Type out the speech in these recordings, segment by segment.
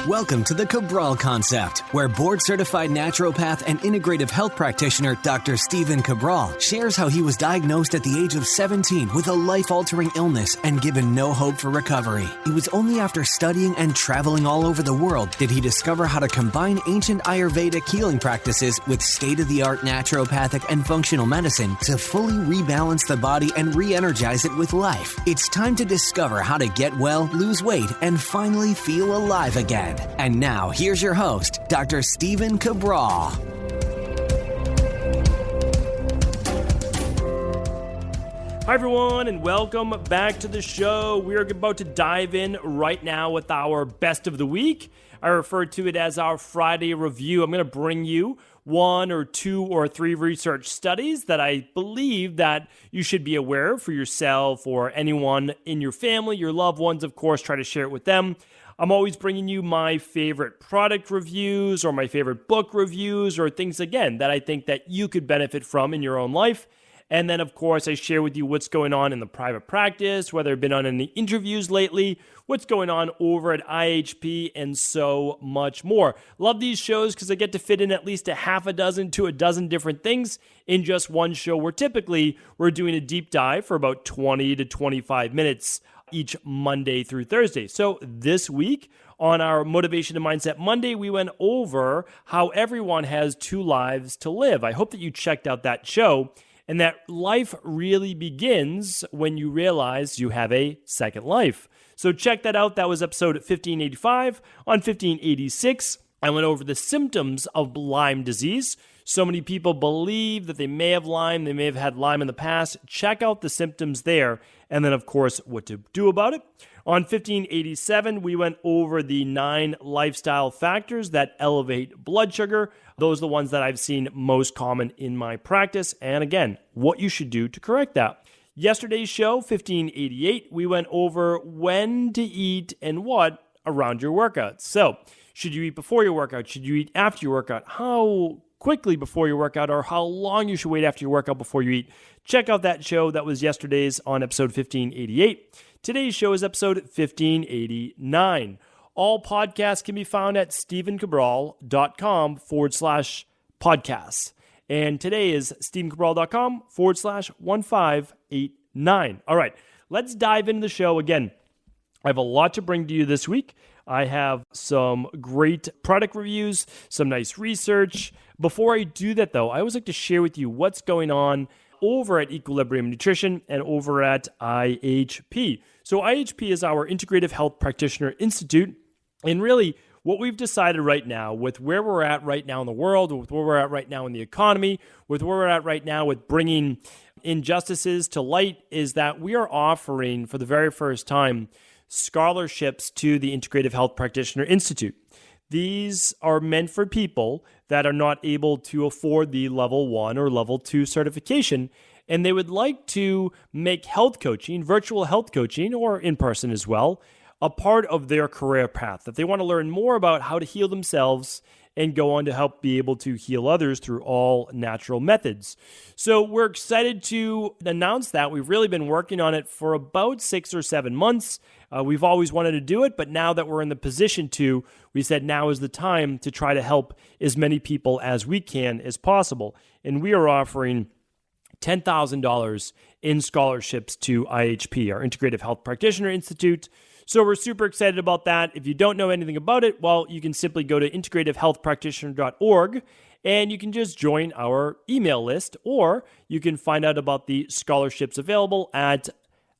Welcome to the Cabral Concept, where board-certified naturopath and integrative health practitioner Dr. Stephen Cabral shares how he was diagnosed at the age of 17 with a life-altering illness and given no hope for recovery. It was only after studying and traveling all over the world did he discover how to combine ancient Ayurvedic healing practices with state-of-the-art naturopathic and functional medicine to fully rebalance the body and re-energize it with life. It's time to discover how to get well, lose weight, and finally feel alive again. And now, here's your host, Dr. Stephen Cabral. Hi, everyone, and welcome back to the show. We're about to dive in right now with our best of the week. I refer to it as our Friday review. I'm going to bring you one or two or three research studies that I believe that you should be aware of for yourself or anyone in your family, your loved ones, of course. Try to share it with them. I'm always bringing you my favorite product reviews or my favorite book reviews or things, again, that I think that you could benefit from in your own life. And then, of course, I share with you what's going on in the private practice, whether I've been on any interviews lately, what's going on over at IHP, and so much more. Love these shows because I get to fit in at least a half a dozen to a dozen different things in just one show, where typically we're doing a deep dive for about 20 to 25 minutes each Monday through Thursday. So this week on our Motivation and Mindset Monday, we went over how everyone has two lives to live. I hope that you checked out that show and that life really begins when you realize you have a second life. So check that out. That was episode 1585. On 1586, I went over the symptoms of Lyme disease. So many people believe that they may have Lyme, they may have had Lyme in the past. Check out the symptoms there, and then, of course, what to do about it. On 1587, we went over the 9 lifestyle factors that elevate blood sugar. Those are the ones that I've seen most common in my practice, and again, what you should do to correct that. Yesterday's show, 1588, we went over when to eat and what around your workouts. So, should you eat before your workout? Should you eat after your workout? How quickly before your workout, or how long you should wait after your workout before you eat? Check out that show. That was yesterday's on episode 1588. Today's show is episode 1589. All podcasts can be found at stephencabral.com/podcasts. And today is stephencabral.com/1589. All right, let's dive into the show. Again, I have a lot to bring to you this week. I have some great product reviews, some nice research. Before I do that, though, I always like to share with you what's going on over at Equilibrium Nutrition and over at IHP. So IHP is our Integrative Health Practitioner Institute. And really, what we've decided right now, with where we're at right now in the world, with where we're at right now in the economy, with where we're at right now with bringing injustices to light, is that we are offering, for the very first time, scholarships to the Integrative Health Practitioner Institute. These are meant for people that are not able to afford the level 1 or level 2 certification, and they would like to make health coaching, virtual health coaching, or in person as well, a part of their career path, that they want to learn more about how to heal themselves and go on to help be able to heal others through all natural methods. So we're excited to announce that. We've really been working on it for about 6 or 7 months. We've always wanted to do it, but now that we're in the position to, we said now is the time to try to help as many people as we can as possible. And we are offering $10,000 in scholarships to IHP, our Integrative Health Practitioner Institute. So we're super excited about that. If you don't know anything about it, well, you can simply go to integrativehealthpractitioner.org and you can just join our email list, or you can find out about the scholarships available at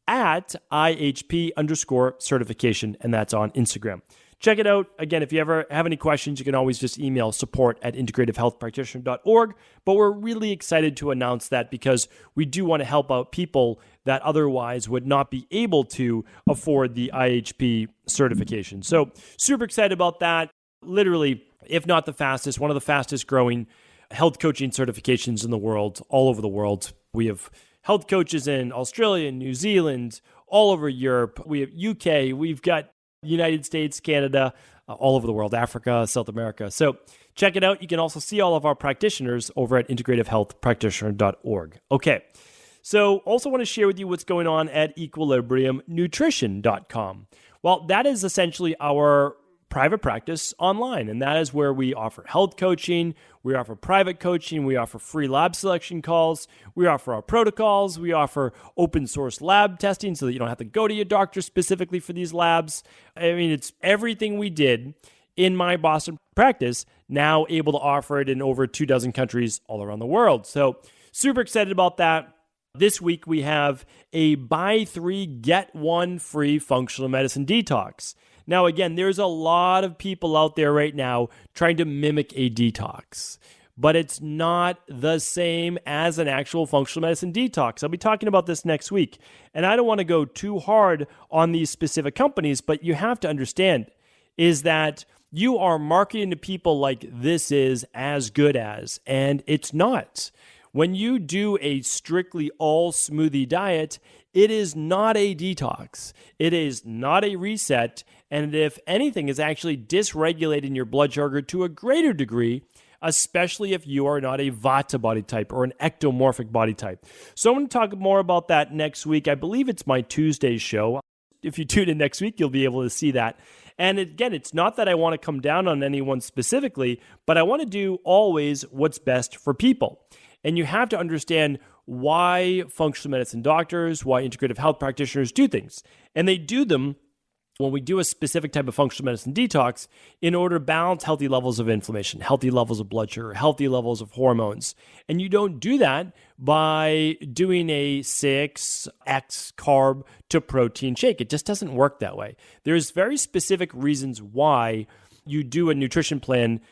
IHP_certification, and that's on Instagram. Check it out. Again, if you ever have any questions, you can always just email support@integrativehealthpractitioner.org. But we're really excited to announce that because we do want to help out people that otherwise would not be able to afford the IHP certification. So super excited about that. Literally, if not the fastest, one of the fastest growing health coaching certifications in the world, all over the world. We have health coaches in Australia, New Zealand, all over Europe. We have UK, we've got United States, Canada, all over the world, Africa, South America. So check it out. You can also see all of our practitioners over at integrativehealthpractitioner.org. Okay, so also want to share with you what's going on at equilibriumnutrition.com. Well, that is essentially our private practice online. And that is where we offer health coaching, we offer private coaching, we offer free lab selection calls, we offer our protocols, we offer open source lab testing so that you don't have to go to your doctor specifically for these labs. I mean, it's everything we did in my Boston practice, now able to offer it in over 24 countries all around the world. So super excited about that. This week we have a buy 3, get 1 free functional medicine detox. Now, again, there's a lot of people out there right now trying to mimic a detox, but it's not the same as an actual functional medicine detox. I'll be talking about this next week, and I don't want to go too hard on these specific companies, but you have to understand is that you are marketing to people like this is as good as, and it's not. When you do a strictly all smoothie diet, it is not a detox. It is not a reset. And if anything, is actually dysregulating your blood sugar to a greater degree, especially if you are not a Vata body type or an ectomorphic body type. So I'm going to talk more about that next week. I believe it's my Tuesday show. If you tune in next week, you'll be able to see that. And again, it's not that I want to come down on anyone specifically, but I want to do always what's best for people. And you have to understand why functional medicine doctors, why integrative health practitioners do things. And they do them when we do a specific type of functional medicine detox in order to balance healthy levels of inflammation, healthy levels of blood sugar, healthy levels of hormones. And you don't do that by doing a 6x carb to protein shake. It just doesn't work that way. There's very specific reasons why you do a nutrition plan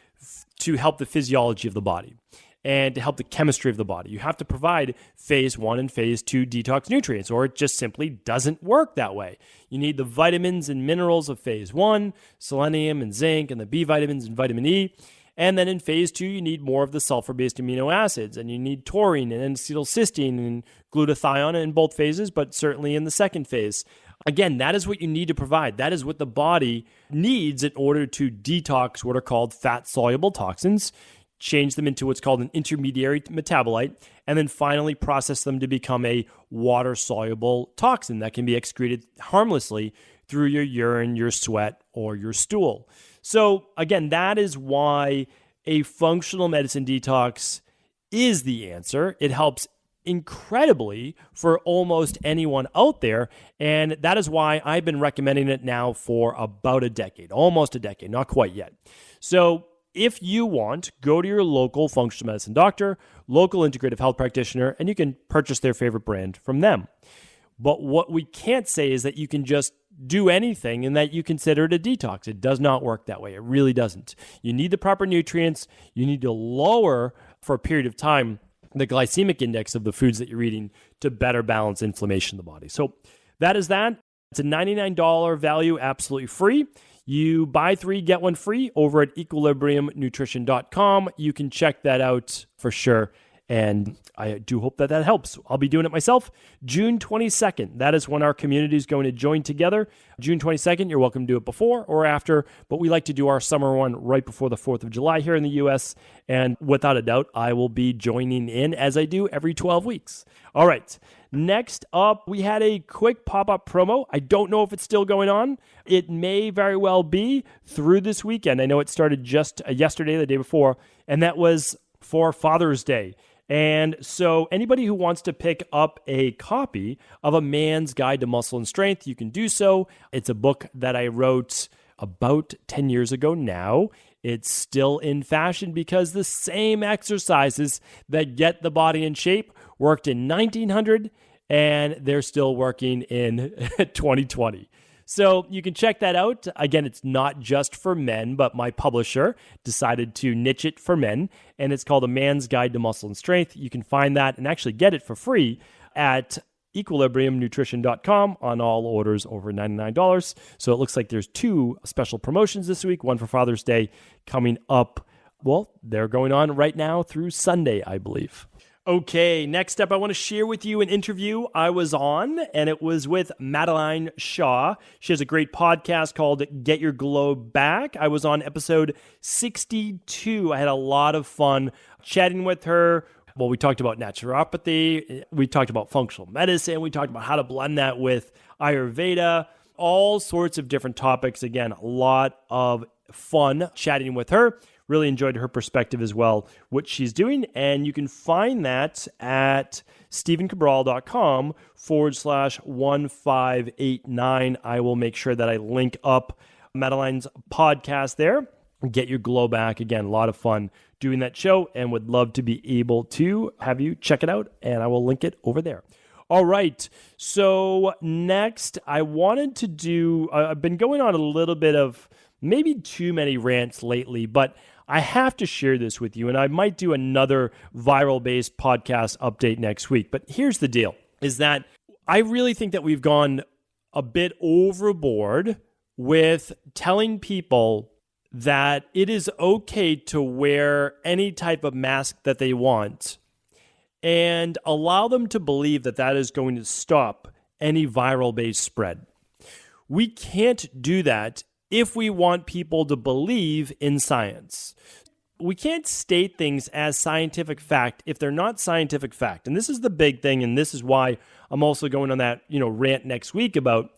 to help the physiology of the body and to help the chemistry of the body. You have to provide phase 1 and phase 2 detox nutrients, or it just simply doesn't work that way. You need the vitamins and minerals of phase 1, selenium and zinc, and the B vitamins and vitamin E. And then in phase 2, you need more of the sulfur-based amino acids, and you need taurine and acetylcysteine and glutathione in both phases, but certainly in the second phase. Again, that is what you need to provide. That is what the body needs in order to detox what are called fat-soluble toxins, change them into what's called an intermediary metabolite, and then finally process them to become a water-soluble toxin that can be excreted harmlessly through your urine, your sweat, or your stool. So again, that is why a functional medicine detox is the answer. It helps incredibly for almost anyone out there, and that is why I've been recommending it now for about a decade, almost a decade, not quite yet. So if you want, go to your local functional medicine doctor, local integrative health practitioner, and you can purchase their favorite brand from them. But what we can't say is that you can just do anything and that you consider it a detox. It does not work that way. It really doesn't. You need the proper nutrients. You need to lower, for a period of time, the glycemic index of the foods that you're eating to better balance inflammation in the body. So that is that. It's a $99 value, absolutely free. You buy 3, get 1 free over at equilibriumnutrition.com. You can check that out for sure. And I do hope that helps. I'll be doing it myself. June 22nd, that is when our community is going to join together. June 22nd, you're welcome to do it before or after, but we like to do our summer one right before the 4th of July here in the US. And without a doubt, I will be joining in as I do every 12 weeks. All right. Next up, we had a quick pop-up promo. I don't know if it's still going on. It may very well be through this weekend. I know it started just yesterday, the day before, and that was for Father's Day. And so anybody who wants to pick up a copy of A Man's Guide to Muscle and Strength, you can do so. It's a book that I wrote about 10 years ago now. It's still in fashion because the same exercises that get the body in shape worked in 1900, and they're still working in 2020. So you can check that out. Again, it's not just for men, but my publisher decided to niche it for men, and it's called A Man's Guide to Muscle and Strength. You can find that and actually get it for free at equilibriumnutrition.com on all orders over $99. So it looks like there's 2 special promotions this week, one for Father's Day coming up. Well, they're going on right now through Sunday, I believe. Okay, next up, I want to share with you an interview I was on, and it was with Madeline Shaw. She has a great podcast called Get Your Glow Back. I was on episode 62. I had a lot of fun chatting with her. Well, we talked about naturopathy, we talked about functional medicine, we talked about how to blend that with Ayurveda, all sorts of different topics. Again, a lot of fun chatting with her. Really enjoyed her perspective as well, what she's doing. And you can find that at stevencabral.com/1589. I will make sure that I link up Madeline's podcast there. Get your glow back. Again, a lot of fun doing that show and would love to be able to have you check it out. And I will link it over there. All right. So next, I wanted to do, I've been going on a little bit of maybe too many rants lately, but I have to share this with you, and I might do another viral-based podcast update next week. But here's the deal, is that I really think that we've gone a bit overboard with telling people that it is okay to wear any type of mask that they want and allow them to believe that that is going to stop any viral-based spread. We can't do that if we want people to believe in science. We can't state things as scientific fact if they're not scientific fact. And this is the big thing, and this is why I'm also going on that, rant next week about,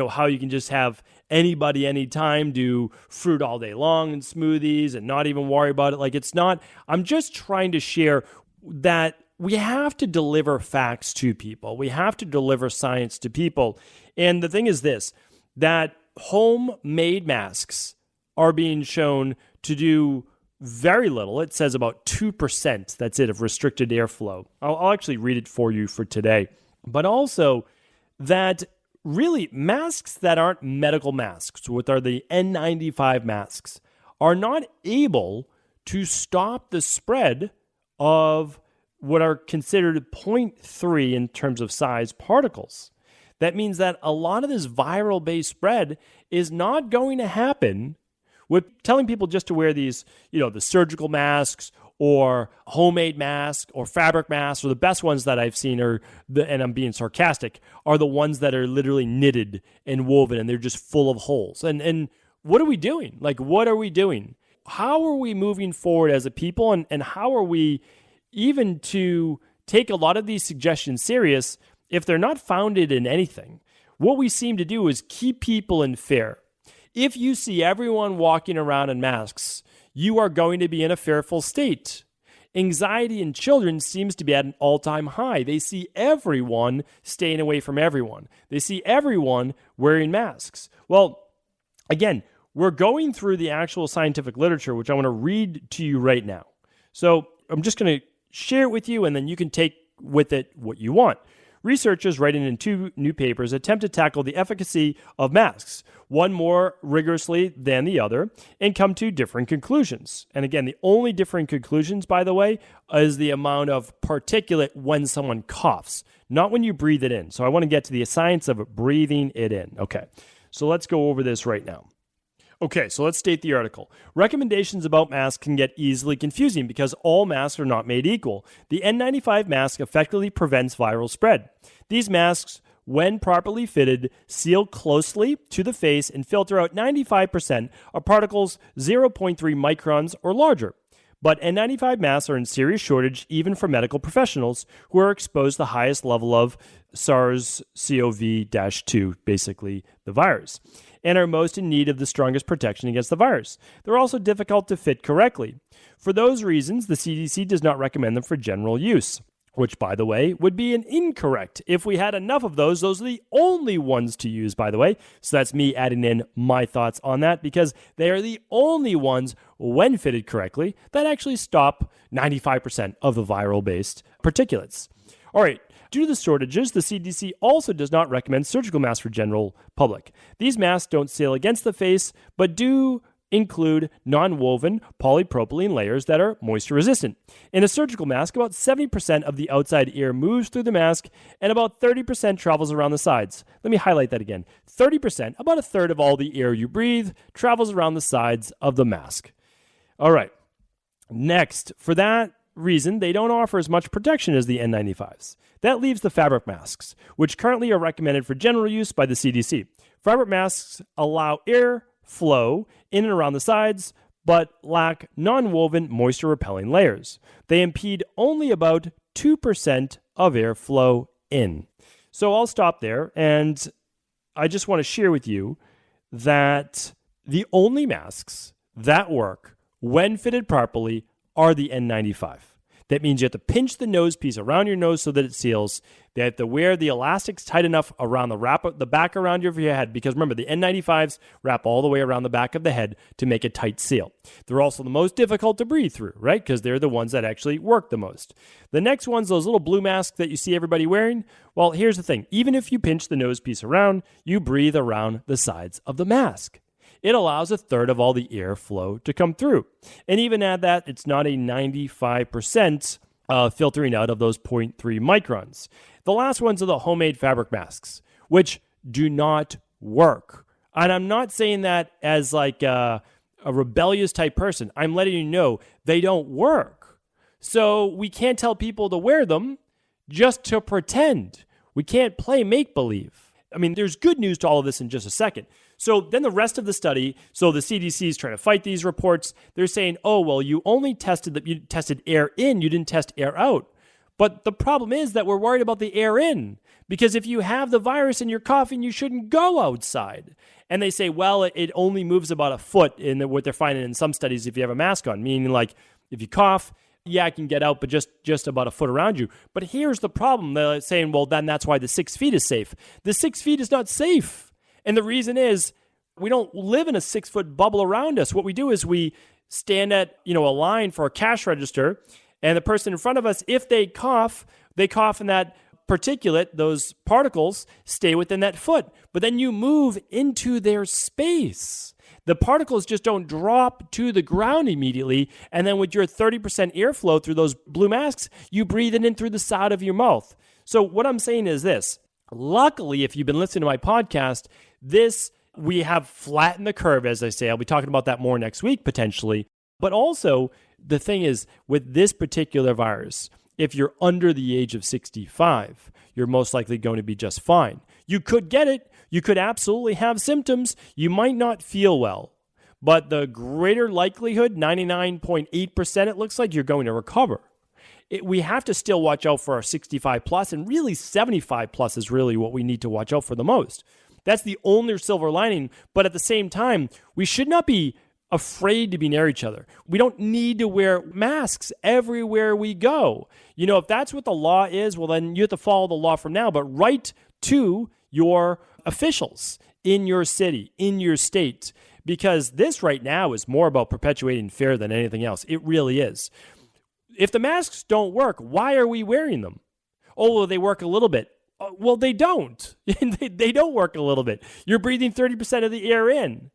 how you can just have anybody anytime do fruit all day long and smoothies and not even worry about it. Like, it's not, I'm just trying to share that we have to deliver facts to people. We have to deliver science to people. And the thing is this, that homemade masks are being shown to do very little. It says about 2%, that's it, of restricted airflow. I'll actually read it for you for today. But also that really masks that aren't medical masks, what are the N95 masks, are not able to stop the spread of what are considered 0.3 in terms of size particles. That means that a lot of this viral-based spread is not going to happen with telling people just to wear these, the surgical masks or homemade masks or fabric masks, or the best ones that I've seen and I'm being sarcastic, are the ones that are literally knitted and woven and they're just full of holes. And what are we doing? Like, what are we doing? How are we moving forward as a people? And how are we even to take a lot of these suggestions serious if they're not founded in anything? What we seem to do is keep people in fear. If you see everyone walking around in masks, you are going to be in a fearful state. Anxiety in children seems to be at an all-time high. They see everyone staying away from everyone. They see everyone wearing masks. Well, again, we're going through the actual scientific literature, which I want to read to you right now. So I'm just going to share it with you, and then you can take with it what you want. Researchers writing in 2 new papers attempt to tackle the efficacy of masks, one more rigorously than the other, and come to different conclusions. And again, the only different conclusions, by the way, is the amount of particulate when someone coughs, not when you breathe it in. So I want to get to the science of breathing it in. Okay, so let's go over this right now. Okay, so let's state the article. Recommendations about masks can get easily confusing because all masks are not made equal. The N95 mask effectively prevents viral spread. These masks, when properly fitted, seal closely to the face and filter out 95% of particles 0.3 microns or larger. But N95 masks are in serious shortage even for medical professionals who are exposed to the highest level of SARS-CoV-2, basically the virus, and are most in need of the strongest protection against the virus. They're also difficult to fit correctly. For those reasons, the CDC does not recommend them for general use, which, by the way, would be an incorrect. If we had enough of those are the only ones to use, by the way. So that's me adding in my thoughts on that, because they are the only ones, when fitted correctly, that actually stop 95% of the viral-based particulates. All right. Due to the shortages, the CDC also does not recommend surgical masks for general public. These masks don't seal against the face, but do include non-woven polypropylene layers that are moisture resistant. In a surgical mask, about 70% of the outside air moves through the mask and about 30% travels around the sides. Let me highlight that again. 30%, about a third of all the air you breathe, travels around the sides of the mask. All right. Next, for that reason, they don't offer as much protection as the N95s. That leaves the fabric masks, which currently are recommended for general use by the CDC. Fabric masks allow air flow in and around the sides, but lack non-woven moisture-repelling layers. They impede only about 2% of airflow in. So I'll stop there, and I just want to share with you that the only masks that work when fitted properly are the N95. That means you have to pinch the nose piece around your nose so that it seals. They have to wear the elastics tight enough around the back around your head, because remember, the N95s wrap all the way around the back of the head to make a tight seal. They're also the most difficult to breathe through, right? Because they're the ones that actually work the most. The next one's those little blue masks that you see everybody wearing. Well, here's the thing. Even if you pinch the nose piece around, you breathe around the sides of the mask. It allows a third of all the airflow to come through. And even at that, it's not a 95% filtering out of those 0.3 microns. The last ones are the homemade fabric masks, which do not work. And I'm not saying that as like a rebellious type person. I'm letting you know they don't work. So we can't tell people to wear them just to pretend. We can't play make-believe. I mean, there's good news to all of this in just a second. So then the rest of the study, so the CDC is trying to fight these reports. They're saying, oh, well, you only tested air in, you didn't test air out. But the problem is that we're worried about the air in, because if you have the virus and you're coughing, you shouldn't go outside. And they say, well, it only moves about a foot in what they're finding in some studies if you have a mask on, meaning like if you cough, yeah, I can get out, but just about a foot around you. But here's the problem. They're saying, well, then that's why the 6 feet is safe. The 6 feet is not safe. And the reason is we don't live in a 6-foot bubble around us. What we do is we stand at, a line for a cash register, and the person in front of us, if they cough in that particulate, those particles stay within that foot. But then you move into their space. The particles just don't drop to the ground immediately. And then with your 30% airflow through those blue masks, you breathe it in through the side of your mouth. So what I'm saying is this. Luckily, if you've been listening to my podcast, we have flattened the curve, as I say. I'll be talking about that more next week, potentially. But also, the thing is, with this particular virus, if you're under the age of 65, you're most likely going to be just fine. You could get it. You could absolutely have symptoms. You might not feel well. But the greater likelihood, 99.8%, it looks like you're going to recover. We have to still watch out for our 65 plus, and really 75 plus is really what we need to watch out for the most. That's the only silver lining. But at the same time, we should not be afraid to be near each other. We don't need to wear masks everywhere we go. If that's what the law is, well, then you have to follow the law from now, but write to your officials in your city, in your state, because this right now is more about perpetuating fear than anything else. It really is. If the masks don't work, why are we wearing them? Oh, well, they work a little bit. Well, they don't. They don't work a little bit. You're breathing 30% of the air in.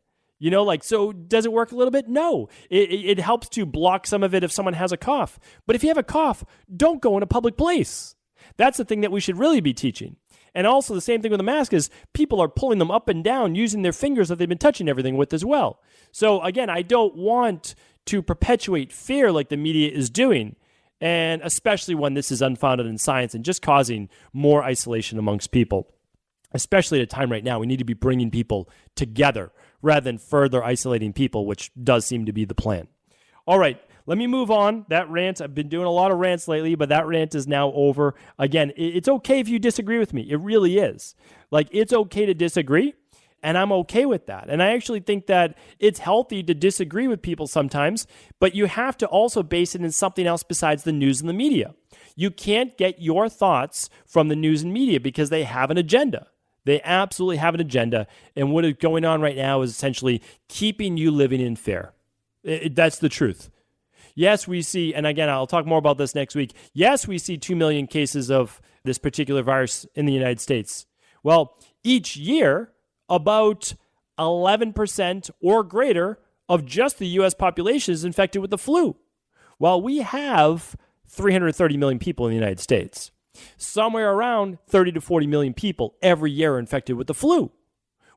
So does it work a little bit? No. It helps to block some of it if someone has a cough. But if you have a cough, don't go in a public place. That's the thing that we should really be teaching. And also the same thing with the mask is people are pulling them up and down using their fingers that they've been touching everything with as well. So again, I don't want to perpetuate fear like the media is doing, and especially when this is unfounded in science and just causing more isolation amongst people. Especially at a time right now, we need to be bringing people together rather than further isolating people, which does seem to be the plan. All right, let me move on. That rant, I've been doing a lot of rants lately, but that rant is now over. Again, it's okay if you disagree with me. It really is. It's okay to disagree. And I'm okay with that. And I actually think that it's healthy to disagree with people sometimes, but you have to also base it in something else besides the news and the media. You can't get your thoughts from the news and media because they have an agenda. They absolutely have an agenda. And what is going on right now is essentially keeping you living in fear. That's the truth. Yes, we see, and again, I'll talk more about this next week. Yes, we see 2 million cases of this particular virus in the United States. Well, each year, about 11% or greater of just the U.S. population is infected with the flu. Well, we have 330 million people in the United States. Somewhere around 30 to 40 million people every year are infected with the flu.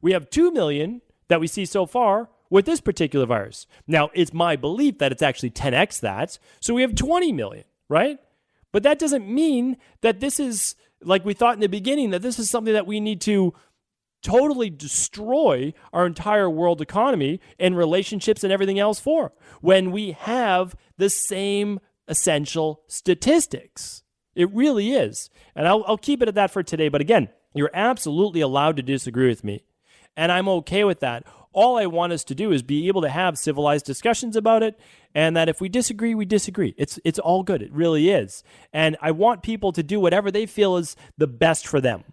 We have 2 million that we see so far with this particular virus. Now, it's my belief that it's actually 10x that, so we have 20 million, right? But that doesn't mean that this is, like we thought in the beginning, that this is something that we need to totally destroy our entire world economy and relationships and everything else for, when we have the same essential statistics. It really is. And I'll keep it at that for today. But again, You're absolutely allowed to disagree with me, and I'm okay with that. All I want us to do is be able to have civilized discussions about it, and that if we disagree, we disagree. It's all good. It really is. And I want people to do whatever they feel is the best for them.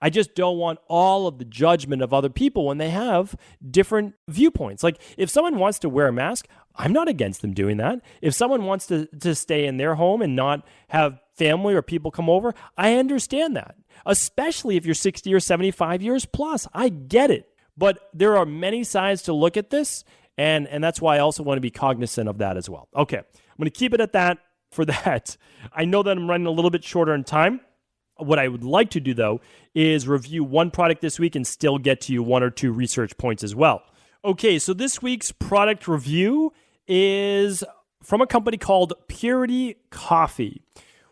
I just don't want all of the judgment of other people when they have different viewpoints. Like if someone wants to wear a mask, I'm not against them doing that. If someone wants to stay in their home and not have family or people come over, I understand that, especially if you're 60 or 75 years plus. I get it. But there are many sides to look at this, and that's why I also want to be cognizant of that as well. Okay, I'm going to keep it at that for that. I know that I'm running a little bit shorter in time. What I would like to do, though, is review one product this week and still get to you one or two research points as well. Okay, so this week's product review is from a company called Purity Coffee.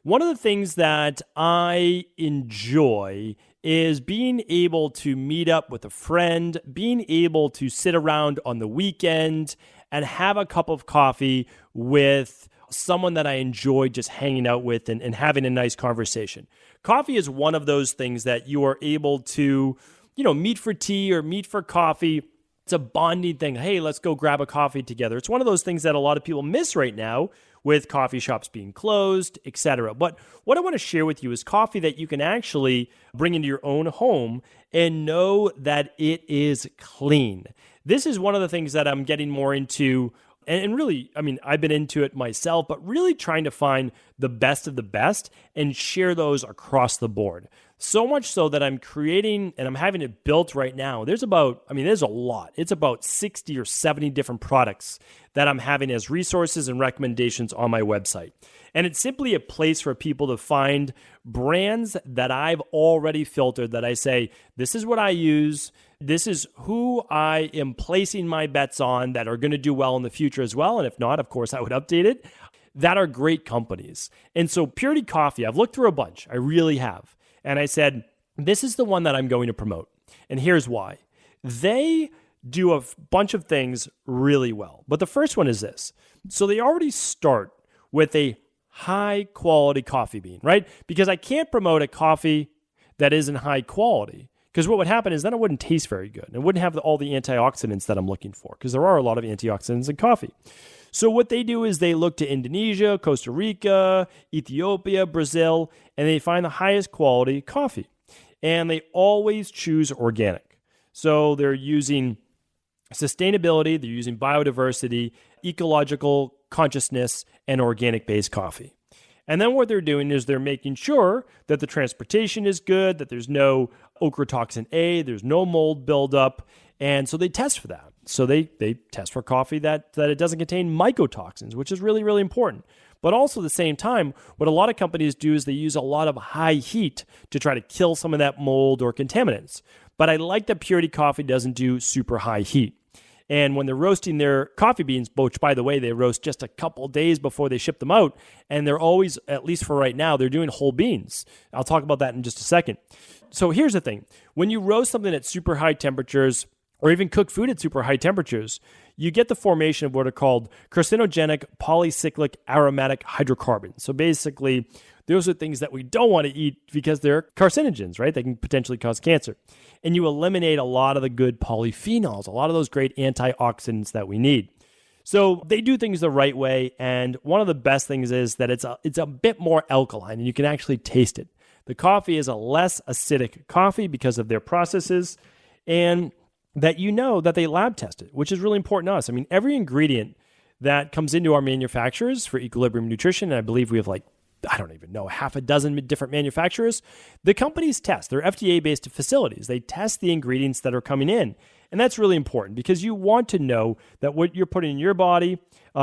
One of the things that I enjoy is being able to meet up with a friend, being able to sit around on the weekend and have a cup of coffee with someone that I enjoy just hanging out with and having a nice conversation. Coffee is one of those things that you are able to, meet for tea or meet for coffee. It's a bonding thing. Hey, let's go grab a coffee together. It's one of those things that a lot of people miss right now with coffee shops being closed, etc. But what I want to share with you is coffee that you can actually bring into your own home and know that it is clean. This is one of the things that I'm getting more into. And really, I've been into it myself, but really trying to find the best of the best and share those across the board. So much so that I'm creating, and I'm having it built right now. There's a lot. It's about 60 or 70 different products that I'm having as resources and recommendations on my website. And it's simply a place for people to find brands that I've already filtered, that I say, this is what I use. This is who I am placing my bets on that are going to do well in the future as well. And if not, of course, I would update it. That are great companies. And so Purity Coffee, I've looked through a bunch. I really have. And I said, this is the one that I'm going to promote. And here's why. They do a bunch of things really well. But the first one is this. So they already start with a high quality coffee bean, right? Because I can't promote a coffee that isn't high quality. Because what would happen is then it wouldn't taste very good. It wouldn't have all the antioxidants that I'm looking for, because there are a lot of antioxidants in coffee. So what they do is they look to Indonesia, Costa Rica, Ethiopia, Brazil, and they find the highest quality coffee. And they always choose organic. So they're using sustainability, they're using biodiversity, ecological consciousness, and organic-based coffee. And then what they're doing is they're making sure that the transportation is good, that there's no ochratoxin A, there's no mold buildup, and so they test for that. So they test for coffee that it doesn't contain mycotoxins, which is really, really important. But also at the same time, what a lot of companies do is they use a lot of high heat to try to kill some of that mold or contaminants. But I like that Purity Coffee doesn't do super high heat. And when they're roasting their coffee beans, which, by the way, they roast just a couple days before they ship them out, and they're always, at least for right now, they're doing whole beans. I'll talk about that in just a second. So here's the thing. When you roast something at super high temperatures, or even cook food at super high temperatures, you get the formation of what are called carcinogenic polycyclic aromatic hydrocarbons. So basically, those are things that we don't want to eat because they're carcinogens, right? They can potentially cause cancer. And you eliminate a lot of the good polyphenols, a lot of those great antioxidants that we need. So they do things the right way. And one of the best things is that it's a bit more alkaline, and you can actually taste it. The coffee is a less acidic coffee because of their processes, and that that they lab tested, which is really important to us. Every ingredient that comes into our manufacturers for Equilibrium Nutrition, and I believe we have I don't even know, half a dozen different manufacturers, the companies test. They're FDA-based facilities. They test the ingredients that are coming in. And that's really important because you want to know that what you're putting in your body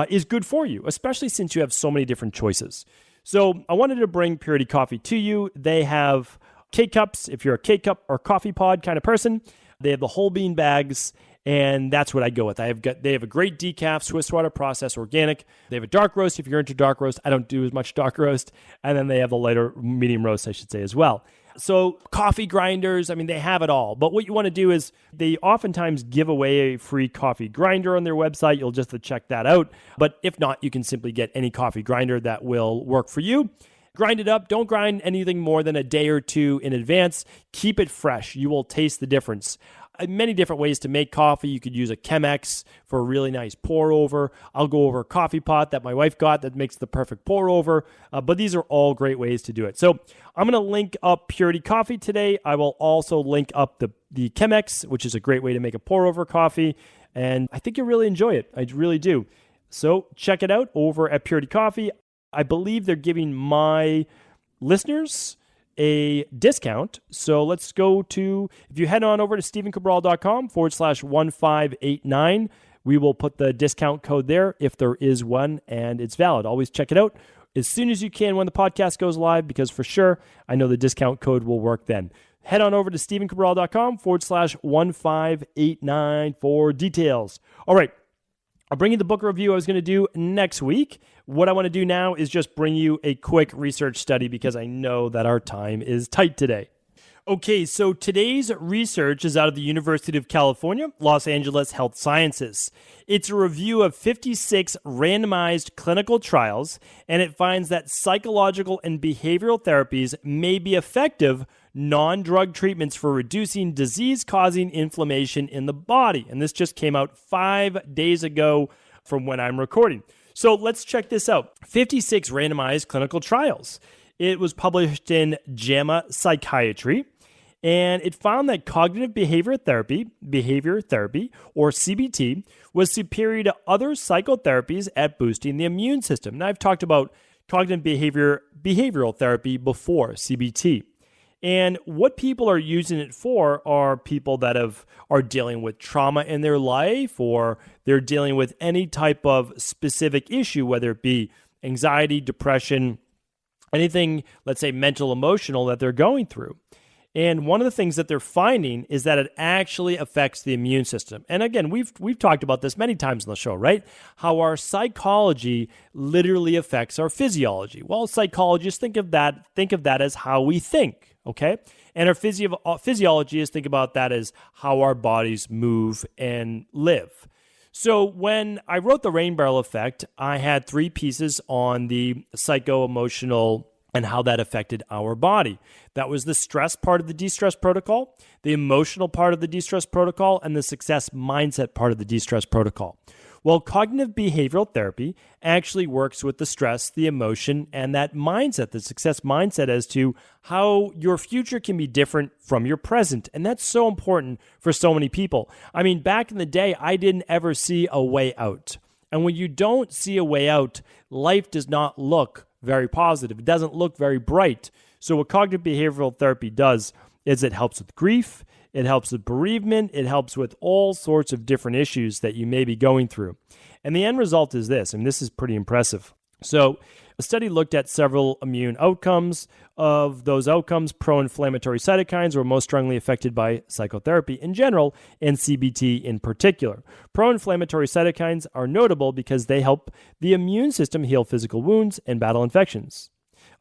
is good for you, especially since you have so many different choices. So I wanted to bring Purity Coffee to you. They have K-Cups, if you're a K-Cup or coffee pod kind of person. They have the whole bean bags, and that's what I go with. They have a great decaf, Swiss water process, organic. They have a dark roast if you're into dark roast. I don't do as much dark roast. And then they have the lighter medium roast, I should say, as well. So coffee grinders, they have it all. But what you want to do is they oftentimes give away a free coffee grinder on their website. You'll just have to check that out. But if not, you can simply get any coffee grinder that will work for you. Grind it up. Don't grind anything more than a day or two in advance. Keep it fresh. You will taste the difference. Many different ways to make coffee. You could use a Chemex for a really nice pour over. I'll go over a coffee pot that my wife got that makes the perfect pour over. But these are all great ways to do it. So I'm going to link up Purity Coffee today. I will also link up the Chemex, which is a great way to make a pour over coffee. And I think you'll really enjoy it. I really do. So check it out over at Purity Coffee. I believe they're giving my listeners a discount. So let's go to, if you head on over to stevencabral.com/1589, we will put the discount code there if there is one and it's valid. Always check it out as soon as you can when the podcast goes live, because for sure, I know the discount code will work then. Head on over to stevencabral.com/1589 for details. All right. I'll bring you the book review I was going to do next week. What I want to do now is just bring you a quick research study because I know that our time is tight today. Okay, so today's research is out of the University of California, Los Angeles Health Sciences. It's a review of 56 randomized clinical trials, and it finds that psychological and behavioral therapies may be effective non-drug treatments for reducing disease-causing inflammation in the body. And this just came out 5 days ago from when I'm recording. So let's check this out. 56 randomized clinical trials. It was published in JAMA Psychiatry, and it found that cognitive behavior therapy, or CBT, was superior to other psychotherapies at boosting the immune system. Now, I've talked about cognitive behavioral therapy before, CBT. And what people are using it for are people that are dealing with trauma in their life, or they're dealing with any type of specific issue, whether it be anxiety, depression, anything, let's say mental, emotional that they're going through. And one of the things that they're finding is that it actually affects the immune system. And again, we've talked about this many times on the show, right? How our psychology literally affects our physiology. Well, psychologists think of that as how we think, okay? And our physiologists think about that as how our bodies move and live. So when I wrote The Rain Barrel Effect, I had 3 pieces on the psycho-emotional and how that affected our body. That was the stress part of the de-stress protocol, the emotional part of the de-stress protocol, and the success mindset part of the de-stress protocol. Well, cognitive behavioral therapy actually works with the stress, the emotion, and that mindset, the success mindset as to how your future can be different from your present. And that's so important for so many people. I mean, back in the day, I didn't ever see a way out. And when you don't see a way out, life does not look very positive. It doesn't look very bright. So what cognitive behavioral therapy does is it helps with grief, it helps with bereavement, it helps with all sorts of different issues that you may be going through. And the end result is this, and this is pretty impressive. So a study looked at several immune outcomes. Of those outcomes, pro-inflammatory cytokines were most strongly affected by psychotherapy in general and CBT in particular. Pro-inflammatory cytokines are notable because they help the immune system heal physical wounds and battle infections.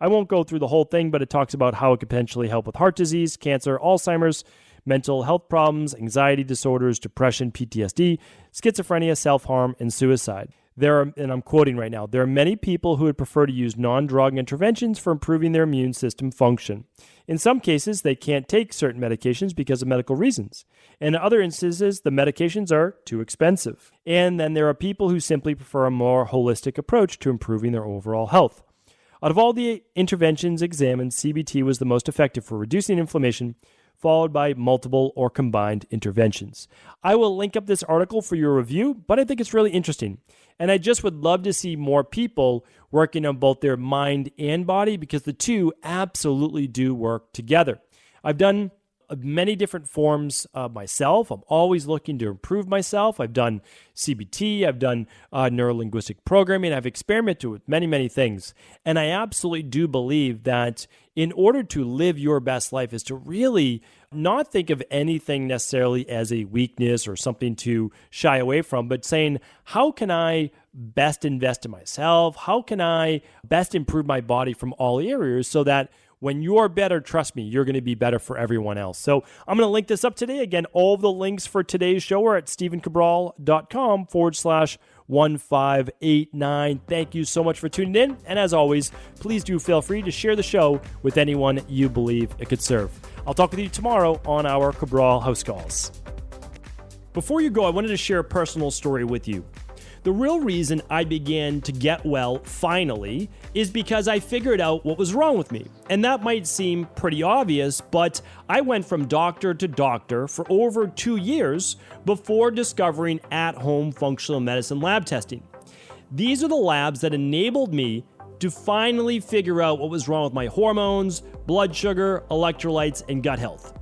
I won't go through the whole thing, but it talks about how it could potentially help with heart disease, cancer, Alzheimer's, mental health problems, anxiety disorders, depression, PTSD, schizophrenia, self-harm, and suicide. And I'm quoting right now, there are many people who would prefer to use non-drug interventions for improving their immune system function. In some cases, they can't take certain medications because of medical reasons. In other instances, the medications are too expensive. And then there are people who simply prefer a more holistic approach to improving their overall health. Out of all the interventions examined, CBT was the most effective for reducing inflammation, followed by multiple or combined interventions. I will link up this article for your review, but I think it's really interesting. And I just would love to see more people working on both their mind and body, because the two absolutely do work together. I've done many different forms myself. I'm always looking to improve myself. I've done CBT, I've done neuro-linguistic programming, I've experimented with many, many things. And I absolutely do believe that in order to live your best life is to really not think of anything necessarily as a weakness or something to shy away from, but saying, how can I best invest in myself? How can I best improve my body from all areas so that when you're better, trust me, you're going to be better for everyone else. So I'm going to link this up today. Again, all of the links for today's show are at stevencabral.com/1589. 1589. Thank you so much for tuning in. And as always, please do feel free to share the show with anyone you believe it could serve. I'll talk with you tomorrow on our Cabral House Calls. Before you go, I wanted to share a personal story with you. The real reason I began to get well finally is because I figured out what was wrong with me. And that might seem pretty obvious, but I went from doctor to doctor for over 2 years before discovering at-home functional medicine lab testing. These are the labs that enabled me to finally figure out what was wrong with my hormones, blood sugar, electrolytes, and gut health.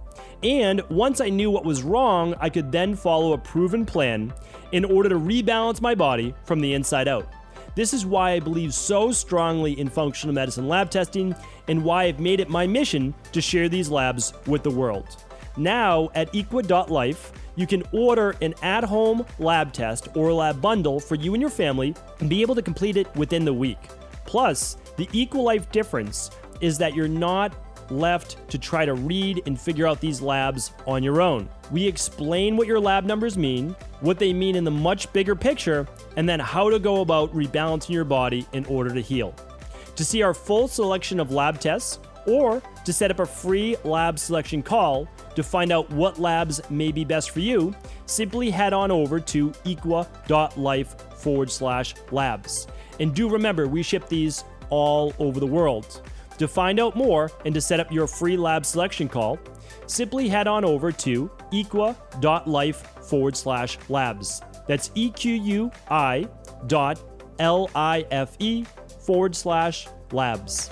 And once I knew what was wrong, I could then follow a proven plan in order to rebalance my body from the inside out. This is why I believe so strongly in functional medicine lab testing and why I've made it my mission to share these labs with the world. Now at equa.life, you can order an at-home lab test or lab bundle for you and your family and be able to complete it within the week. Plus, the EquaLife difference is that you're not left to try to read and figure out these labs on your own. We explain what your lab numbers mean, what they mean in the much bigger picture, and then how to go about rebalancing your body in order to heal. To see our full selection of lab tests, or to set up a free lab selection call to find out what labs may be best for you, simply head on over to equa.life/labs. And do remember, we ship these all over the world. To find out more and to set up your free lab selection call, simply head on over to equa.life/labs. That's EQUI.LIFE/labs.